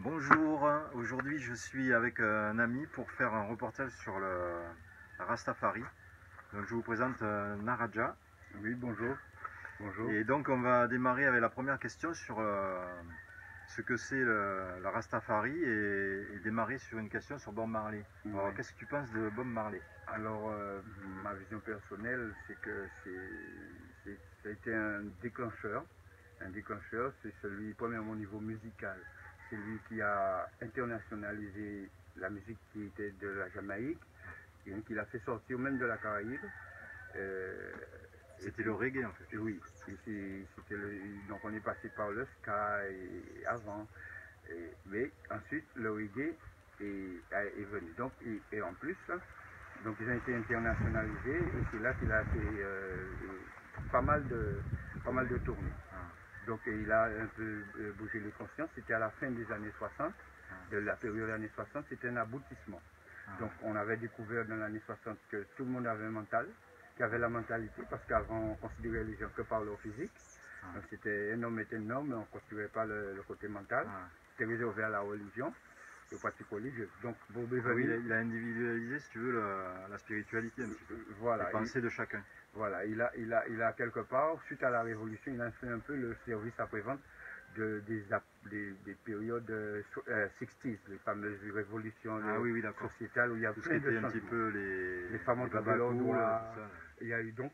Bonjour, aujourd'hui je suis avec un ami pour faire un reportage sur le Rastafari. Donc je vous présente Naraja. Oui, bonjour. Bonjour. Et donc on va démarrer avec la première question sur ce que c'est le Rastafari et démarrer sur une question sur Bob Marley. Alors Oui. qu'est-ce que tu penses de Bob Marley? Alors, ma vision personnelle, c'est que ça a été un déclencheur. Un déclencheur, c'est celui, premièrement au niveau musical, c'est lui qui a internationalisé la musique qui était de la Jamaïque et qui l'a fait sortir même de la Caraïbe. Euh, C'était le reggae en fait. Oui, donc on est passé par le ska avant, mais ensuite le reggae est venu. Donc, et en plus, donc ils ont été internationalisés et c'est là qu'il a fait pas mal de tournées. Donc il a un peu bougé les consciences. C'était à la fin des années 60, de la période des années 60, c'était un aboutissement. Donc on avait découvert dans l'année 60 que tout le monde avait un mental, qui avait la mentalité, parce qu'avant on considérait les gens que par leur physique. Donc c'était un homme était un homme, mais on ne considérait pas le côté mental. C'était réservé à la religion, aux pratiques religieuses. Donc Bob est venu. Oui, il a individualisé, si tu veux, la spiritualité un petit peu. Voilà. Les pensées de chacun. Voilà, il a quelque part, suite à la Révolution, il a fait un peu le service après-vente des périodes 60s, les fameuses révolutions sociétales où il y a tout plein ce qui était de un petit peu les femmes ont trouvé leur droit. Il y a eu donc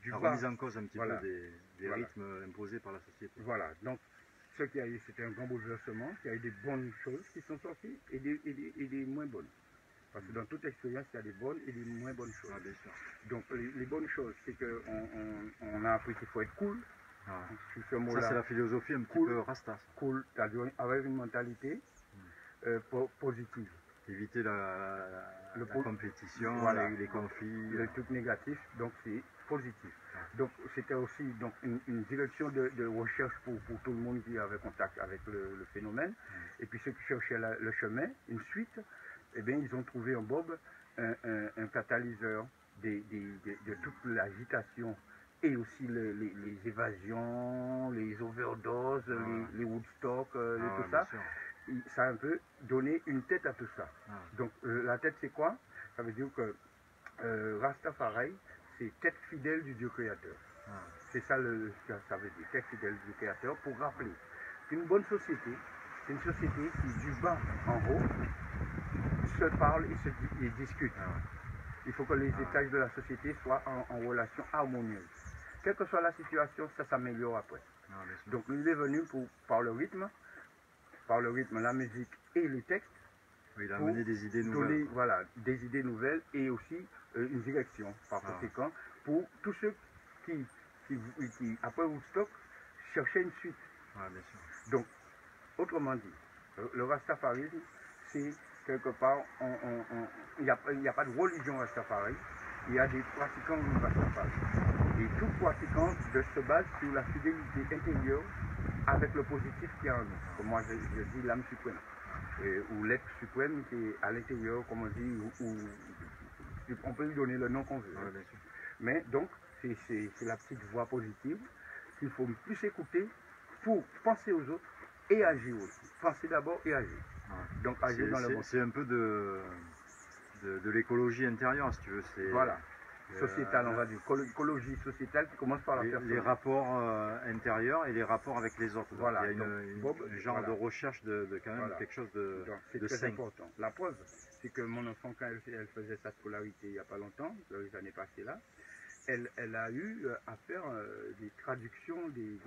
la remise en cause un petit peu des voilà. rythmes imposés par la société. Voilà, donc ce qu'il y a eu, c'était un grand bouleversement. Il y a eu des bonnes choses qui sont sorties et des moins bonnes. Parce que dans toute expérience, il y a des bonnes et des moins bonnes choses. Bien sûr. Donc les bonnes choses, c'est qu'on a appris qu'il faut être cool. Ça, c'est la philosophie un petit peu rasta. Cool, c'est-à-dire avoir une mentalité positive. Éviter la compétition, les conflits. Le truc négatif, donc c'est positif. Donc c'était aussi donc, une direction de recherche pour tout le monde qui avait contact avec le phénomène. Et puis ceux qui cherchaient le chemin, une suite, eh bien, ils ont trouvé en Bob un catalyseur de toute l'agitation et aussi les évasions, les overdoses, les Woodstock, tout ça. Ça a un peu donné une tête à tout ça. Donc la tête c'est quoi? Ça veut dire que Rastafari, c'est tête fidèle du Dieu créateur. C'est ça ça veut dire, tête fidèle du Dieu créateur, pour rappeler qu'une bonne société, c'est une société qui du bas en haut se parle et discute. Il faut que les étages de la société soient en relation harmonieuse. Quelle que soit la situation, ça s'améliore après. Donc il est venu par le rythme, la musique et les textes. Il a amené des idées nouvelles. Donner, voilà, des idées nouvelles et aussi une direction par conséquent pour tous ceux qui après Woodstock, cherchaient une suite. Bien sûr. Donc, autrement dit, le rastafarisme, c'est quelque part, il n'y a pas de religion rastafari, il y a des pratiquants du rastafari. Et tout pratiquant se base sur la fidélité intérieure avec le positif qu'il y a en nous. Comme moi, je dis l'âme suprême. Ou l'être suprême qui est à l'intérieur, comme on dit, on peut lui donner le nom qu'on veut. Mais donc, c'est la petite voix positive qu'il faut plus écouter pour penser aux autres et agir aussi. Penser d'abord et agir. Donc agir dans le bon sens. C'est un peu de l'écologie intérieure, si tu veux. Voilà. Sociétale, on va dire. Écologie sociétale qui commence par la personne. Les rapports intérieurs et les rapports avec les autres. Voilà. Il y a un genre de recherche de quand même quelque chose de très important. La preuve, c'est que mon enfant, quand elle faisait sa scolarité il n'y a pas longtemps, les années passées là, elle a eu à faire des traductions, des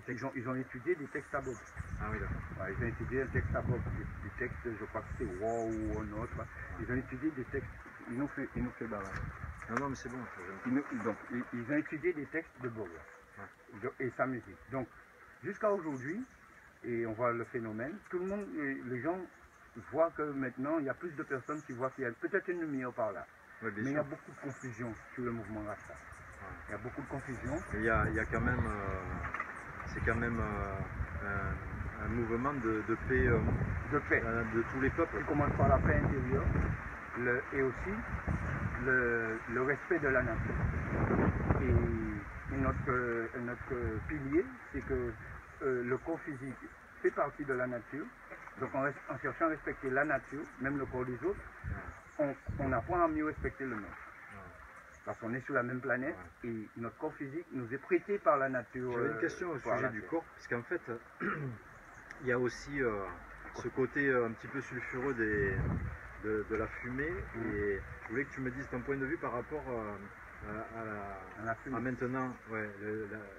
textes. Ils ont étudié des textes à Bob. Ah oui, d'accord. Ils ont étudié un texte à Bob, des textes, je crois que c'était War ou un autre. Ils ont étudié des textes. Ils nous fait barrer. Non, mais c'est bon. Donc, ils ont étudié des textes de Bob et sa musique. Donc, jusqu'à aujourd'hui, et on voit le phénomène, tout le monde, les gens voient que maintenant, il y a plus de personnes qui voient qu'il y a peut-être une lumière par là. Mais il y a beaucoup de confusion sur le mouvement Rasta. Il y a beaucoup de confusion. Il y a quand même, c'est quand même un mouvement de paix, de tous les peuples. Qui commence par la paix intérieure et aussi le respect de la nation. Et notre pilier, c'est que le corps physique fait partie de la nature. Donc en cherchant à respecter la nature, même le corps des autres, on apprend à mieux respecter le nôtre. Parce qu'on est sur la même planète et notre corps physique nous est prêté par la nature. J'avais une question au sujet du corps, parce qu'en fait, il y a aussi ce côté un petit peu sulfureux de la fumée, et je voulais que tu me dises ton point de vue par rapport à maintenant,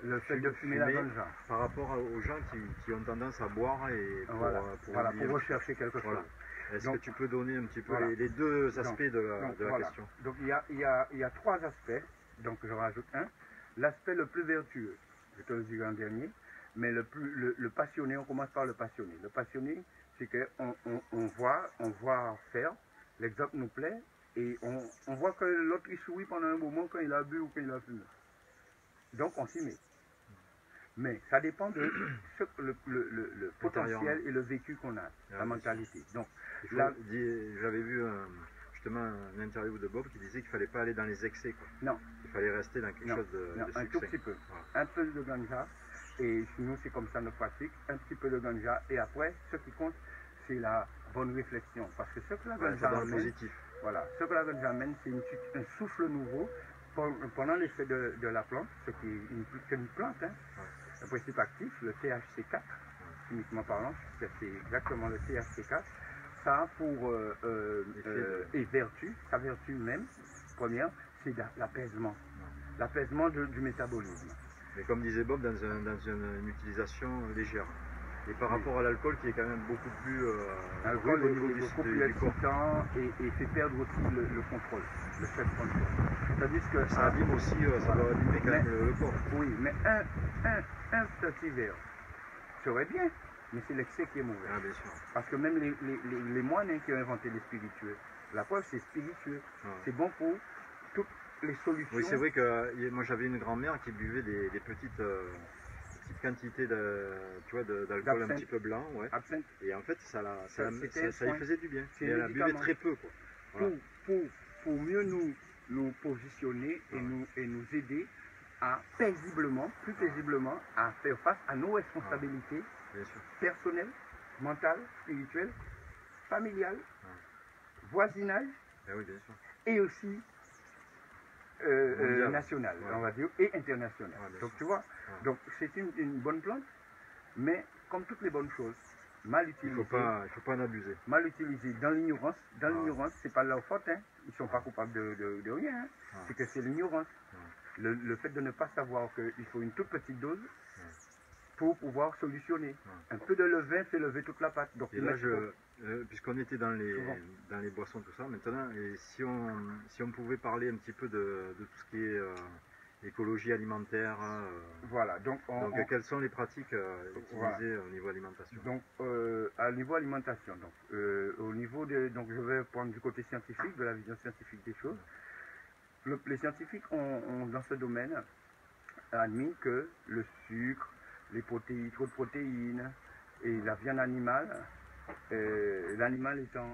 le fait de fumer la ganja. Par rapport aux gens qui ont tendance à boire et pour rechercher quelque chose. Est-ce que tu peux donner un petit peu les deux aspects de la question? Donc il y a trois aspects, donc je rajoute un. L'aspect le plus vertueux, je te le dirai en dernier, mais le passionné, on commence par le passionné. Le passionné, c'est qu'on voit faire, l'exemple nous plaît, et on voit que l'autre il sourit pendant un moment quand il a bu ou quand il a fumé. Donc on s'y met. Mais ça dépend de le potentiel et le vécu qu'on a, la mentalité. Donc, j'avais vu justement une interview de Bob qui disait qu'il ne fallait pas aller dans les excès. Quoi. Non. Il fallait rester dans quelque chose de un tout petit peu. Un peu de ganja, et nous c'est comme ça notre pratique, un petit peu de ganja, et après, ce qui compte, c'est la bonne réflexion. Parce que ce que la ganja amène, positif. Voilà, ce que la ganja amène, c'est un souffle nouveau pendant l'effet de la plante, ce qui est une plante, hein. Le principe actif, le THC4, chimiquement parlant, c'est exactement le THC4, ça a pour vertu, sa vertu même, première, c'est l'apaisement. L'apaisement du métabolisme. Mais comme disait Bob, dans une utilisation légère. Et par rapport à l'alcool qui est quand même beaucoup plus l'alcool au niveau du excitant et fait perdre aussi le contrôle, le self-control. C'est-à-dire que ça abîme aussi, ça doit abîmer quand même le corps. Oui, mais un petit verre serait bien, mais c'est l'excès qui est mauvais. Ah, bien sûr. Parce que même les moines qui ont inventé les spiritueux, la preuve c'est spiritueux. C'est bon pour toutes les solutions. Oui, c'est vrai que moi j'avais une grand-mère qui buvait des petites quantité d'alcool un petit peu blanc, et en fait ça lui faisait du bien, et elle la buvait très peu, quoi. Voilà. Pour mieux nous positionner et nous aider à plus paisiblement à faire face à nos responsabilités personnelles, mentales, spirituelles, familiales, voisinage, et aussi national, on va dire, et international. Donc tu vois, donc c'est une bonne plante, mais comme toutes les bonnes choses, mal utilisées. Il faut pas en abuser. Mal utilisées dans l'ignorance. Dans l'ignorance, c'est pas leur faute, hein. Ils sont pas coupables de rien. Hein. C'est que c'est l'ignorance. Le fait de ne pas savoir qu'il faut une toute petite dose pour pouvoir solutionner. Un peu de levain fait lever toute la pâte. Donc, et là, puisqu'on était dans les boissons, tout ça, maintenant, et si on pouvait parler un petit peu de tout ce qui est écologie alimentaire, voilà, donc quelles sont les pratiques utilisées au niveau alimentation? Donc, à niveau alimentation, au niveau donc je vais prendre du côté scientifique, de la vision scientifique des choses. Les scientifiques dans ce domaine, admis que le sucre, les protéines, trop de protéines et la viande animale, l'animal étant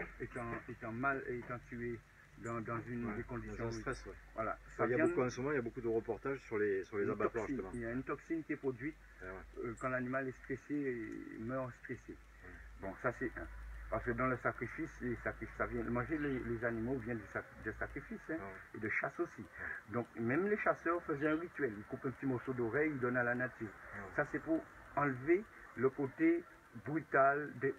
tué dans des conditions dans un stress, voilà. Il y a beaucoup en ce moment, il y a beaucoup de reportages sur les abattoirs, justement. Il y a une toxine qui est produite quand l'animal est stressé et meurt stressé. Bon, ça c'est un. Parce que dans le sacrifice, ça vient, manger les animaux vient de sacrifice, hein, et de chasse aussi. Donc même les chasseurs faisaient un rituel, ils coupent un petit morceau d'oreille, ils donnent à la nature. Ça c'est pour enlever le côté brutal de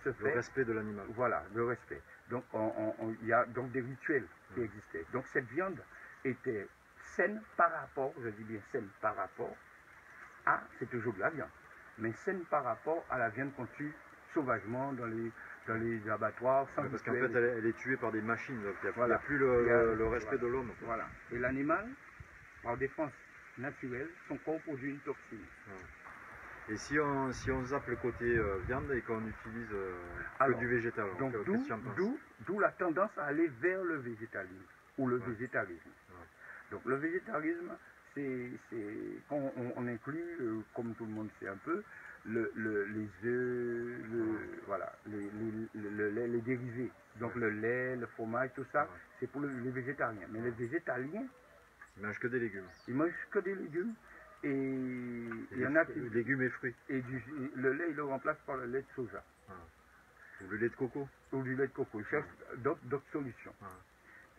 ce fait. Le respect de l'animal. Voilà, le respect. Donc il y a donc des rituels qui existaient. Donc cette viande était saine par rapport, je dis bien saine par rapport à, c'est toujours de la viande, mais saine par rapport à la viande qu'on tue sauvagement dans les abattoirs sans parce qu'en fait elle est tuée par des machines, donc il n'y a plus le respect de l'homme. Voilà. Et l'animal, par défense naturelle, son corps produit une toxine. Et si on zappe le côté viande et qu'on utilise que du végétal, donc d'où la tendance à aller vers le végétalisme ou le végétarisme. Donc le végétarisme, c'est quand on inclut, comme tout le monde sait un peu, les œufs, voilà, le lait, les dérivés. Donc le lait, le fromage, tout ça, c'est pour les végétariens. Mais les végétaliens, ils mangent que des légumes. Ils mangent que des légumes Et il y en a qui... Légumes et fruits. Et le lait, il le remplace par le lait de soja. Ah. Ou le lait de coco. Ou du lait de coco. Il cherche d'autres solutions. Ah.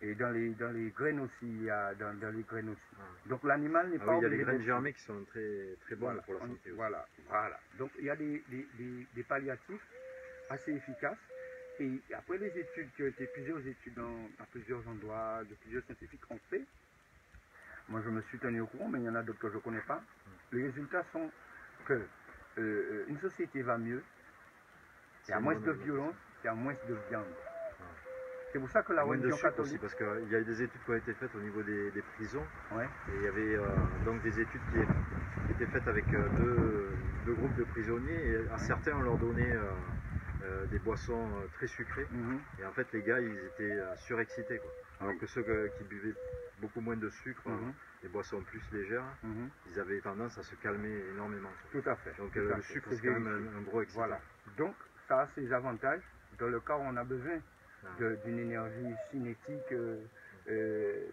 Et dans les graines aussi, il y a dans les graines aussi. Ah. Donc l'animal n'est pas obligé. Il y a les graines germées qui sont très, très bonnes pour la santé aussi. Voilà. Donc il y a des palliatifs assez efficaces. Et après les études qui ont été, plusieurs études dans plusieurs endroits, de plusieurs scientifiques ont fait, moi je me suis tenu au courant, mais il y en a d'autres que je ne connais pas. Les résultats sont que une société va mieux, il y a moins de violence, il y a moins de viande. C'est pour ça que la religion catholique... aussi, parce qu'il y a des études qui ont été faites au niveau des prisons. Ouais. Et il y avait donc des études qui étaient faites avec deux groupes de prisonniers. Et à certains, on leur donnait des boissons très sucrées. Et en fait, les gars, ils étaient surexcités, quoi. Alors que ceux qui buvaient beaucoup moins de sucre, des boissons plus légères, ils avaient tendance à se calmer énormément. Tout à fait. Donc le sucre, c'est quand même un gros excitant. Voilà. Donc, ça a ses avantages. Dans le cas où on a besoin d'une énergie cinétique,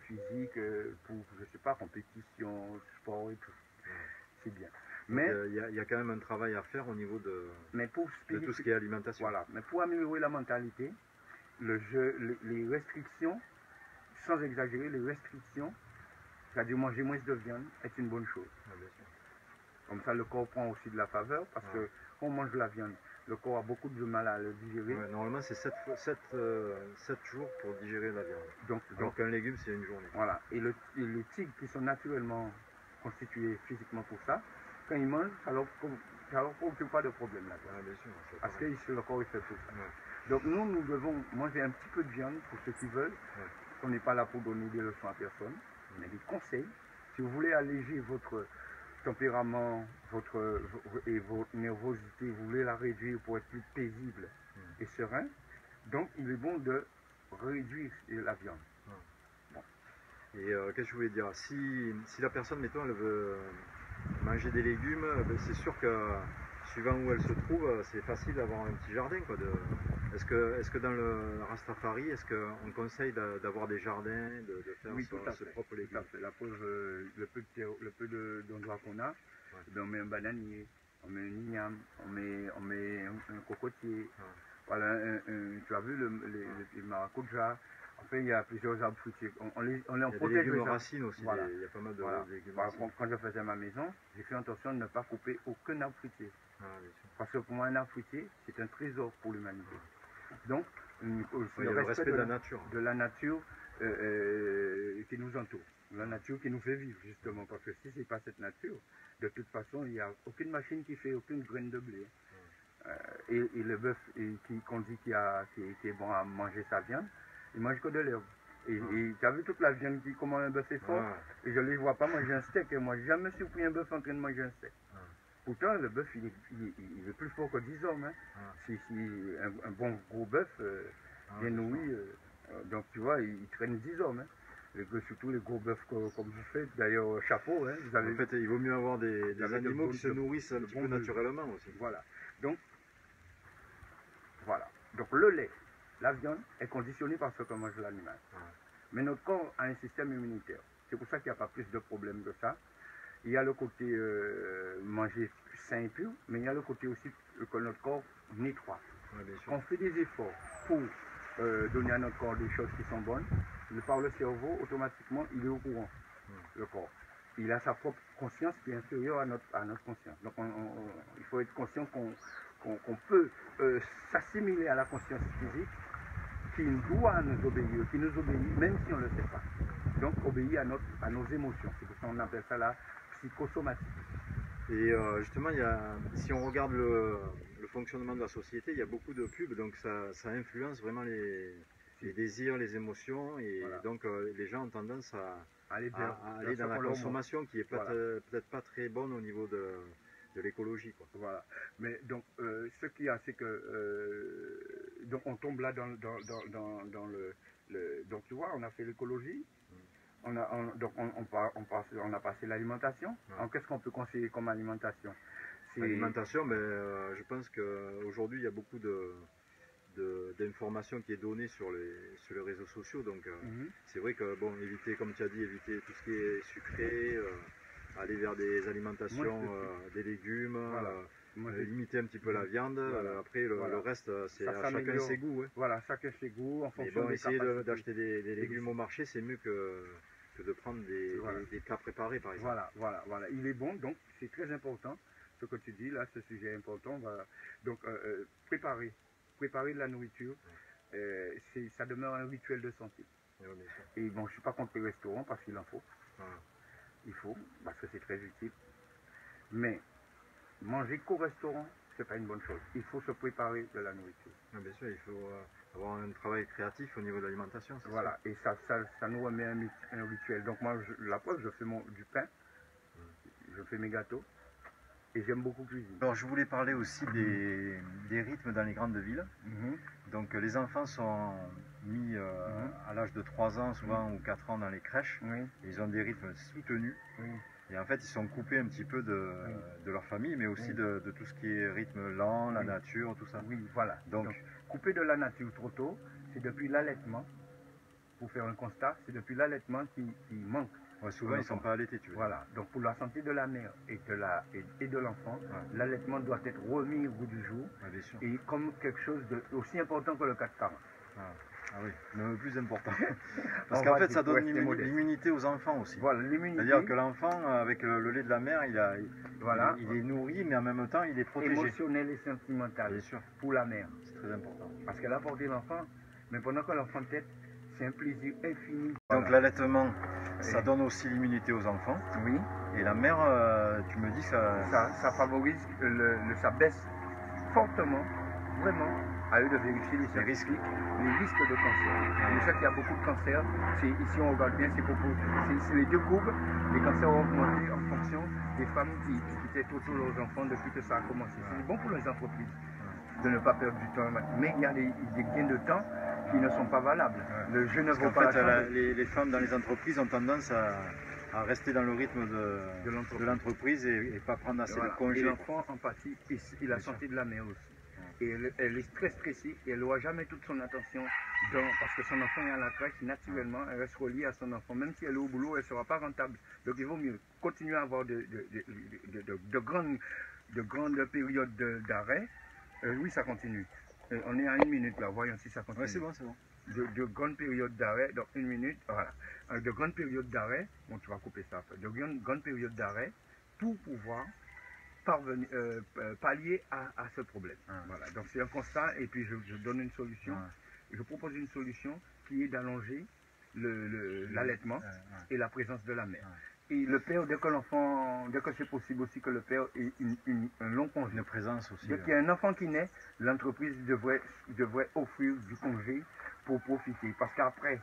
physique, pour, je sais pas, compétition, sport et tout. C'est bien. Mais il y a quand même un travail à faire au niveau de tout ce qui est alimentation. Voilà. Mais pour améliorer la mentalité, les restrictions, sans exagérer, les restrictions, c'est-à-dire manger moins de viande, est une bonne chose. Ah, bien sûr. Comme ça, le corps prend aussi de la faveur, parce que quand on mange de la viande, le corps a beaucoup de mal à le digérer. Ouais, normalement, c'est 7 jours pour digérer la viande. Donc un légume, c'est une journée. Voilà. Et les tigres qui sont naturellement constitués physiquement pour ça, quand ils mangent, ça leur procure pas de problème là. Ah, bien sûr. Parce que le corps est fait pour ça. Ouais. Donc nous devons manger un petit peu de viande pour ceux qui veulent. Ouais. On n'est pas là pour donner des leçons à personne, mais des conseils. Si vous voulez alléger votre tempérament, votre nervosité, vous voulez la réduire pour être plus paisible et serein, donc il est bon de réduire la viande. Bon. Et qu'est-ce que je voulais dire, si la personne, mettons, elle veut manger des légumes, c'est sûr que suivant où elle se trouve, c'est facile d'avoir un petit jardin, quoi. Est-ce que dans le Rastafari, est-ce qu'on conseille d'avoir des jardins, de faire ses propres légumes? Tout à fait. La preuve, le peu d'endroits qu'on a, on met un bananier, on met un igname, on met un cocotier. Voilà, tu as vu les maracujas. Enfin, il y a plusieurs arbres fruitiers. On les protège. Il y a des légumes racines aussi, voilà. Il y a pas mal de légumes racines. Quand je faisais ma maison, j'ai fait attention de ne pas couper aucun arbre fruitier. Parce que pour moi, un arbre fruitier, c'est un trésor pour l'humanité. Donc, le respect de la nature. De la nature qui nous entoure. La nature qui nous fait vivre, justement. Parce que si ce n'est pas cette nature, de toute façon, il n'y a aucune machine qui fait aucune graine de blé. Et le bœuf qu'on dit qui est bon à manger sa viande, il mange que de l'herbe. Et tu as vu toute la viande comment un bœuf est fort. Et je ne les vois pas manger un steak. Et moi, j'ai jamais surpris un bœuf en train de manger un steak. Pourtant, le bœuf, il est plus fort que 10 hommes. Hein. Si un bon gros bœuf, bien nourri, donc tu vois, il traîne 10 hommes. Hein. Surtout les gros bœufs comme vous faites, d'ailleurs, chapeau. Hein, vous avez, en fait, il vaut mieux avoir des animaux qui se nourrissent un petit peu naturellement aussi. Voilà. Donc, le lait, la viande est conditionnée par ce que mange l'animal. Mais notre corps a un système immunitaire. C'est pour ça qu'il n'y a pas plus de problèmes que ça. Il y a le côté manger sain et pur, mais il y a le côté aussi que notre corps nettoie. Quand on fait des efforts pour donner à notre corps des choses qui sont bonnes, par le cerveau, automatiquement, il est au courant, le corps. Il a sa propre conscience qui est inférieure à notre conscience. Donc il faut être conscient qu'on peut s'assimiler à la conscience physique qui doit nous obéir, qui nous obéit même si on ne le sait pas. Donc obéir à nos émotions. C'est pour ça qu'on appelle ça la psychosomatique. Et justement, si on regarde le fonctionnement de la société, il y a beaucoup de pubs, donc ça influence vraiment les désirs, les émotions, et donc les gens ont tendance à aller dans la consommation qui est peut-être pas très bonne au niveau de l'écologie. Voilà. Mais donc, ce qu'il y a, c'est que donc on tombe là dans le donc tu vois, on a fait l'écologie. On a passé l'alimentation. Alors qu'est-ce qu'on peut conseiller comme alimentation? L'alimentation, je pense qu'aujourd'hui il y a beaucoup d'informations qui est donnée sur les réseaux sociaux. Donc c'est vrai que éviter, comme tu as dit, éviter tout ce qui est sucré, aller vers des alimentations, des légumes, limiter un petit peu la viande. Après, le reste, c'est à chacun ses goûts. Voilà, chacun ses goûts. En fonction des essayer d'acheter des légumes au marché, c'est mieux que de prendre des plats préparés, par exemple. Voilà. Il est bon, donc c'est très important. Ce que tu dis là, ce sujet est important. Donc, préparer de la nourriture, ça demeure un rituel de santé. Et bon, je ne suis pas contre les restaurants parce qu'il en faut. Il faut, parce que c'est très utile. Mais manger qu'au restaurant, c'est pas une bonne chose. Il faut se préparer de la nourriture. Bien sûr, il faut avoir un travail créatif au niveau de l'alimentation. Voilà, et ça nous remet un rituel. Donc moi, la preuve, je fais du pain, je fais mes gâteaux, et j'aime beaucoup cuisiner. Alors je voulais parler aussi des rythmes dans les grandes villes. Donc les enfants sont mis à l'âge de 3 ans souvent ou 4 ans dans les crèches. Et ils ont des rythmes soutenus. Et en fait ils sont coupés un petit peu de leur famille, mais aussi de tout ce qui est rythme lent, la nature, tout ça. Oui, voilà. Donc coupé de la nature trop tôt, c'est depuis l'allaitement, pour faire un constat, c'est depuis l'allaitement qui manque. Souvent ils ne sont pas allaités, tu vois. Voilà, donc pour la santé de la mère et de l'enfant, l'allaitement doit être remis au bout du jour, et comme quelque chose d'aussi important que le 4-40. Ah oui, le plus important. Parce qu'en fait ça donne l'immunité aux enfants aussi. Voilà, l'immunité. C'est-à-dire que l'enfant, avec le lait de la mère, il est nourri, mais en même temps il est protégé. Émotionnel et sentimental. Bien sûr. Pour la mère. C'est très important. Parce qu'elle a porté l'enfant, mais pendant que l'enfant tète, c'est un plaisir infini. Donc l'allaitement, ça donne aussi l'immunité aux enfants. Oui. Et la mère, tu me dis, ça favorise, ça baisse fortement, vraiment, à eux de vérifier les risques de cancer. On sait qu'il y a beaucoup de cancers. Ici on regarde bien, c'est les deux courbes. Les cancers ont augmenté en fonction des femmes qui étaient autour de leurs enfants depuis que ça a commencé. C'est bon pour les entreprises de ne pas perdre du temps. Mais il y a des gains de temps qui ne sont pas valables. Je ne vois pas. En fait, les femmes dans les entreprises ont tendance à rester dans le rythme de l'entreprise et pas prendre assez de congés. Et l'enfant en pâtit, et la santé de la mère aussi. Et elle est très stressée et elle n'aura jamais toute son attention parce que son enfant est à la crèche, naturellement, elle reste reliée à son enfant. Même si elle est au boulot, elle ne sera pas rentable. Donc il vaut mieux continuer à avoir de grandes périodes d'arrêt. Oui, ça continue. On est à 1 minute là, voyons si ça continue. Oui, c'est bon, c'est bon. De grandes périodes d'arrêt, donc 1 minute, voilà. De grandes périodes d'arrêt, bon, tu vas couper ça après. De grandes périodes d'arrêt pour pouvoir pallier à ce problème. Voilà. Donc c'est un constat et puis je donne une solution. Je propose une solution qui est d'allonger l'allaitement et la présence de la mère. Et le père, dès que c'est possible aussi que le père ait un long congé. Une présence aussi. Dès qu'il y a un enfant qui naît, l'entreprise devrait offrir du congé pour profiter. Parce qu'après,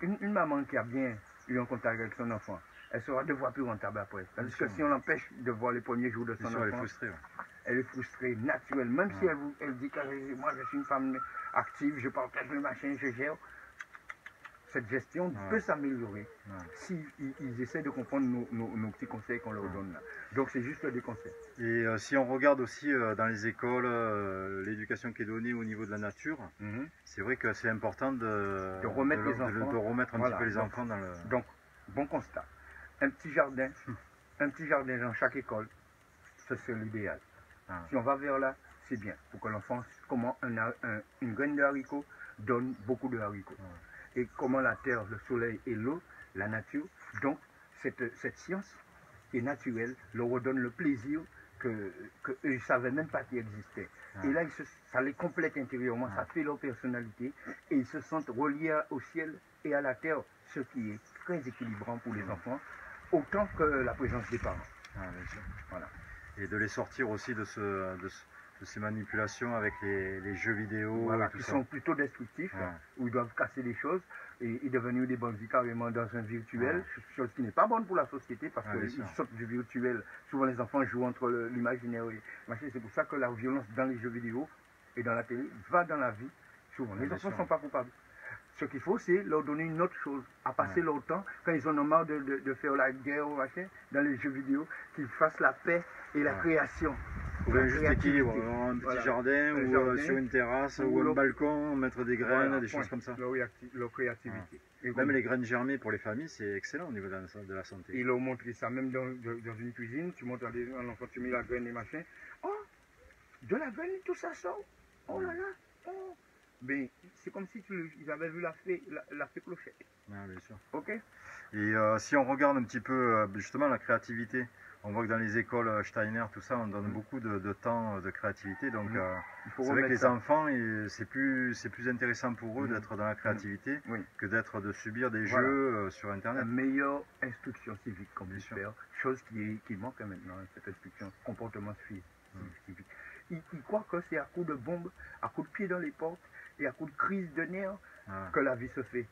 une maman qui a bien eu un contact avec son enfant, elle sera deux fois plus rentable après. Parce que si on l'empêche de voir les premiers jours de son enfant, elle est frustrée. Elle est frustrée, naturelle. Même si elle dit que moi je suis une femme active, je partage le machin, je gère. Cette gestion peut s'améliorer s'ils essaient de comprendre nos petits conseils qu'on leur donne là. Donc c'est juste des conseils. Et si on regarde aussi dans les écoles, l'éducation qui est donnée au niveau de la nature, c'est vrai que c'est important de remettre un petit peu les enfants dans le... Donc, bon constat. Un petit jardin dans chaque école, ce serait l'idéal. Si on va vers là, c'est bien. Pour que l'enfant, comment une graine de haricot donne beaucoup de haricots. Et comment la terre, le soleil et l'eau, la nature, donc cette science qui est naturelle, leur redonne le plaisir qu'eux ne savaient même pas qu'il existait. Et là, ça les complète intérieurement, ça fait leur personnalité, et ils se sentent reliés au ciel et à la terre, ce qui est très équilibrant pour les enfants, autant que la présence des parents. Voilà. Et de les sortir aussi de ces manipulations avec les jeux vidéo, qui sont plutôt destructifs, où ils doivent casser des choses et devenir des bandits carrément dans un virtuel, chose qui n'est pas bonne pour la société parce qu'ils sortent du virtuel. Souvent les enfants jouent entre l'imaginaire et machin. C'est pour ça que la violence dans les jeux vidéo et dans la télé va dans la vie. Souvent les enfants ne sont pas coupables. Ce qu'il faut, c'est leur donner une autre chose, à passer leur temps, quand ils en ont marre de faire la guerre ou machin, dans les jeux vidéo, qu'ils fassent la paix et la création. trouver un juste équilibre, un petit jardin ou sur une terrasse ou un balcon, mettre des graines, des choses comme ça. Leur créativité. Même les graines germées pour les familles, c'est excellent au niveau de la santé. Ils ont montré ça, même dans une cuisine, tu montres à un enfant, tu mets la graine et machin. Oh, de la graine, tout ça sort. Oh là là, oh. Mais c'est comme si ils avaient vu la fée Clochette. Ah, bien sûr. Ok. Et si on regarde un petit peu justement la créativité, on voit que dans les écoles Steiner, tout ça, on donne beaucoup de temps de créativité. Donc c'est vrai que les enfants, c'est plus intéressant pour eux d'être dans la créativité que d'être de subir des jeux sur Internet. Une meilleure instruction civique, comme je fais, chose qui manque maintenant, cette instruction, comportement civique. Ils croient que c'est à coup de bombes, à coup de pied dans les portes et à coup de crise de nerfs que la vie se fait.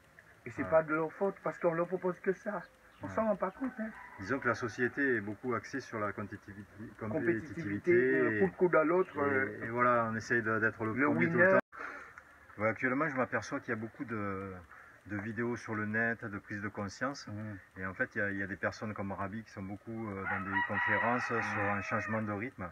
Et c'est pas de leur faute parce qu'on leur propose que ça. On s'en rend pas compte. Hein. Disons que la société est beaucoup axée sur la compétitivité un coup de coude à l'autre. Et voilà, on essaye d'être le premier tout le temps. Ouais, actuellement, je m'aperçois qu'il y a beaucoup de vidéos sur le net, de prise de conscience. Et en fait, il y a des personnes comme Rabi qui sont beaucoup dans des conférences sur un changement de rythme.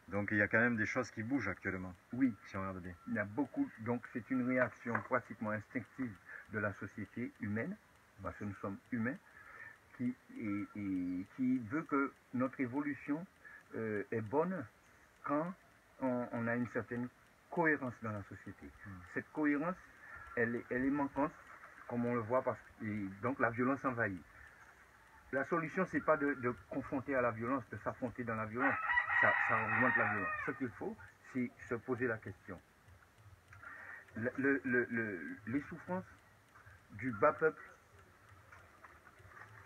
Donc, il y a quand même des choses qui bougent actuellement. Oui, si on regarde bien. Il y a beaucoup. Donc, c'est une réaction pratiquement instinctive de la société humaine, parce que nous sommes humains, qui veut que notre évolution est bonne quand on a une certaine cohérence dans la société. Cette cohérence, elle est manquante, comme on le voit, parce que donc la violence envahit. La solution, c'est pas de confronter à la violence, de s'affronter dans la violence. Ça augmente la violence. Ce qu'il faut, c'est se poser la question. Les souffrances du bas peuple,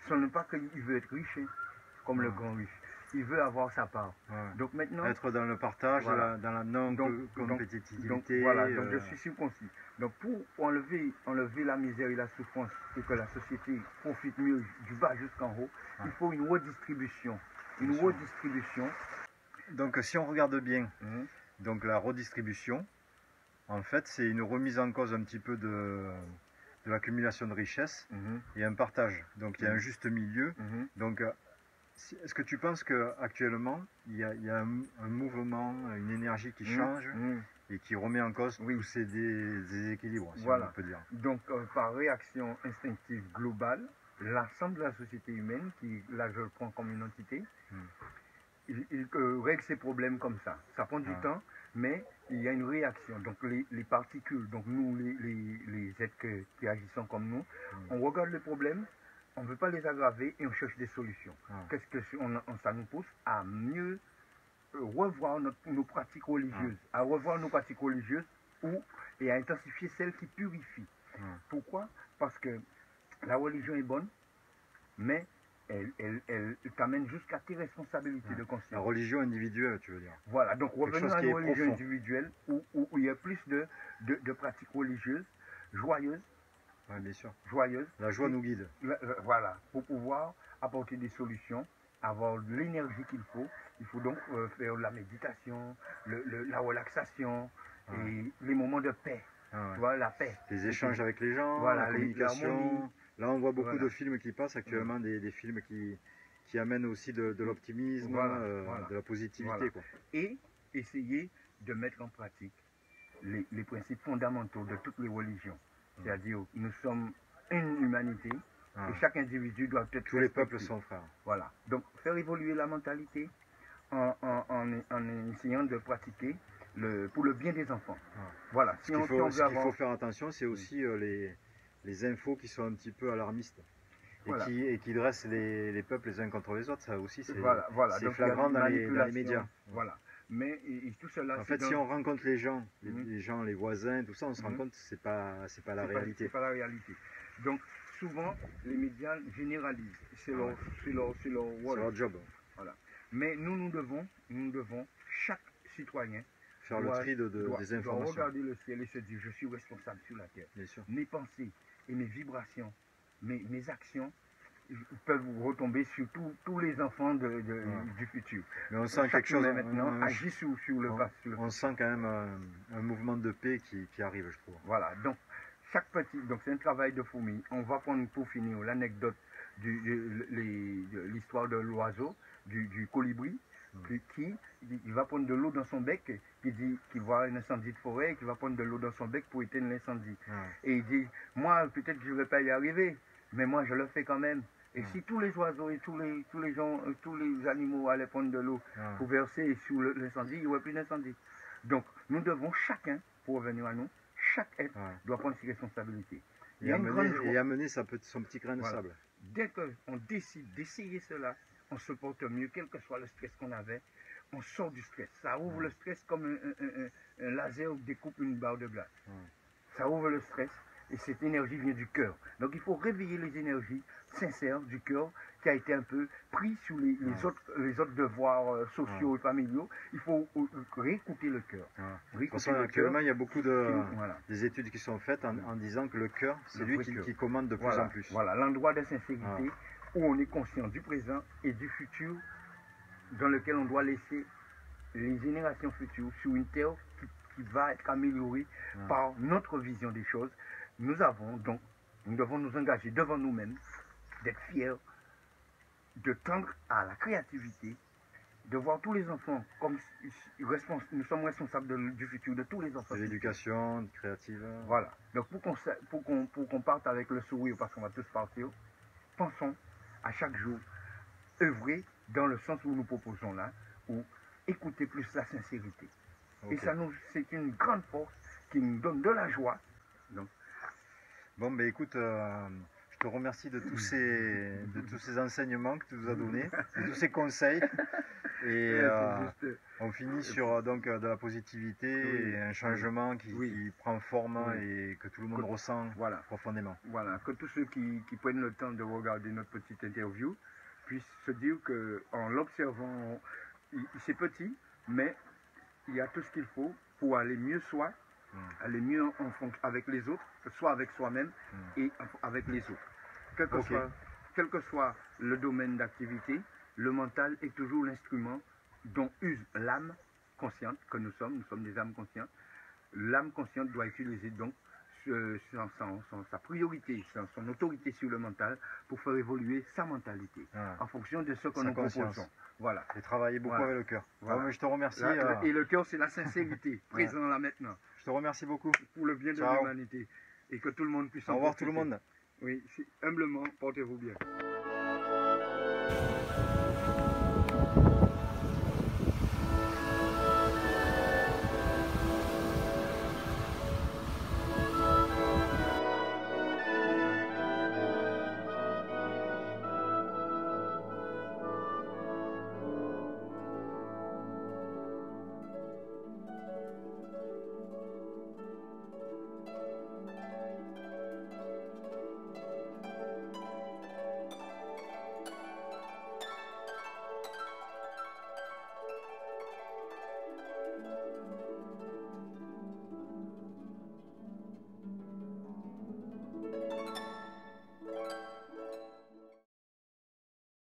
ce n'est pas qu'il veut être riche, comme le grand riche. Il veut avoir sa part. Donc maintenant, être dans le partage, dans la non-compétitivité. Donc je suis circoncis. Donc pour enlever la misère et la souffrance et que la société profite mieux du bas jusqu'en haut, il faut une redistribution. Donc si on regarde bien, donc la redistribution, en fait c'est une remise en cause un petit peu de l'accumulation de richesses et un partage. Donc il y a un juste milieu. Donc est-ce que tu penses qu'actuellement, il y a un mouvement, une énergie qui change et qui remet en cause tous ces déséquilibres, si on peut dire. Donc, par réaction instinctive globale, l'ensemble de la société humaine, qui là je le prends comme une entité, il règle ses problèmes comme ça. Ça prend du temps, mais il y a une réaction. Donc les particules, donc nous, les êtres qui agissons comme nous, on regarde le problème, on ne veut pas les aggraver et on cherche des solutions. Qu'est-ce que ça nous pousse à mieux revoir nos pratiques religieuses, et à intensifier celles qui purifient. Pourquoi? Parce que la religion est bonne, mais elle t'amène jusqu'à tes responsabilités de conscience. La religion individuelle, tu veux dire. Voilà, donc revenons à une religion individuelle où il y a plus de pratiques religieuses, joyeuses. Oui, bien sûr. Joyeuse. La joie nous guide. Voilà, pour pouvoir apporter des solutions, avoir l'énergie qu'il faut. Il faut donc faire la méditation, la relaxation et les moments de paix. Tu vois, la paix. Les échanges avec les gens, la communication. Là, on voit beaucoup de films qui passent actuellement, des films qui amènent aussi de l'optimisme, de la positivité. Quoi. Et essayer de mettre en pratique les principes fondamentaux de toutes les religions. C'est-à-dire, nous sommes une humanité et chaque individu doit être tous les peuples sont frères. Voilà. Donc, faire évoluer la mentalité en essayant de pratiquer pour le bien des enfants. Voilà. Ce qu'il faut faire attention, c'est aussi les infos qui sont un petit peu alarmistes et qui dressent les peuples les uns contre les autres. Ça aussi, c'est flagrant dans les médias. Voilà. Mais tout cela. En fait, si on rencontre les gens, les voisins, tout ça, on se rend compte que c'est pas la réalité. C'est pas la réalité. Donc, souvent, les médias généralisent. C'est leur job. Voilà. Mais nous devons, chaque citoyen, faire le tri des informations. Doit regarder le ciel et se dire, je suis responsable sur la terre. Bien sûr. Mes pensées et mes vibrations, mes actions, peuvent retomber sur tous les enfants du futur. Mais on sent quelque chose maintenant agit sur le passé. On sent quand même un mouvement de paix qui arrive, je trouve. Voilà, donc donc c'est un travail de fourmi. On va prendre pour finir l'anecdote de l'histoire de l'oiseau. du colibri qui va prendre de l'eau dans son bec, qui voit un incendie de forêt, qui va prendre de l'eau dans son bec pour éteindre l'incendie. Et il dit, moi peut-être que je ne vais pas y arriver, mais moi je le fais quand même. Et si tous les oiseaux et tous les animaux allaient prendre de l'eau pour verser sous l'incendie, il n'y aurait plus d'incendie. Donc nous devons chacun, pour revenir à nous, chaque être doit prendre ses responsabilités. Et amener son petit grain de sable. Dès qu'on décide d'essayer cela, on se porte mieux, quel que soit le stress qu'on avait, on sort du stress. Ça ouvre le stress comme un laser découpe une barre de glace. Ça ouvre le stress et cette énergie vient du cœur. Donc il faut réveiller les énergies sincères du cœur qui a été un peu pris sous les autres devoirs sociaux et familiaux. Il faut réécouter le cœur. De toute façon, actuellement, il y a beaucoup des études qui sont faites en disant que le cœur, c'est lui qui commande de plus en plus. Voilà, l'endroit de sincérité où on est conscient du présent et du futur dans lequel on doit laisser les générations futures sur une terre qui va être améliorée par notre vision des choses. Nous devons nous engager devant nous-mêmes, d'être fiers, de tendre à la créativité, de voir tous les enfants comme nous sommes responsables du futur de tous les enfants. De l'éducation créative. Voilà. Donc pour qu'on parte avec le sourire, parce qu'on va tous partir, pensons à chaque jour, œuvrer dans le sens où nous proposons là, ou écouter plus la sincérité. Et ça c'est une grande force qui nous donne de la joie. Donc, bon, ben écoute, je te remercie de tous ces enseignements que tu nous as donnés, de tous ces conseils. Et on finit sur donc de la positivité et un changement qui prend forme et que tout le monde ressent profondément. Voilà, que tous ceux qui prennent le temps de regarder notre petite interview puissent se dire qu'en l'observant, c'est petit, mais il y a tout ce qu'il faut pour aller mieux soi, aller mieux avec les autres, soit avec soi-même et avec les autres. Quel que soit le domaine d'activité, le mental est toujours l'instrument dont use l'âme consciente que nous sommes des âmes conscientes. L'âme consciente doit utiliser donc sa priorité, son autorité sur le mental pour faire évoluer sa mentalité en fonction de ce que nous proposons. Voilà. Et travailler beaucoup avec le cœur. Voilà. Je te remercie. Et le cœur, c'est la sincérité, présent là maintenant. Je te remercie beaucoup. Pour le bien de l'humanité. Et que tout le monde puisse Au revoir tout le monde. Oui, humblement, portez-vous bien.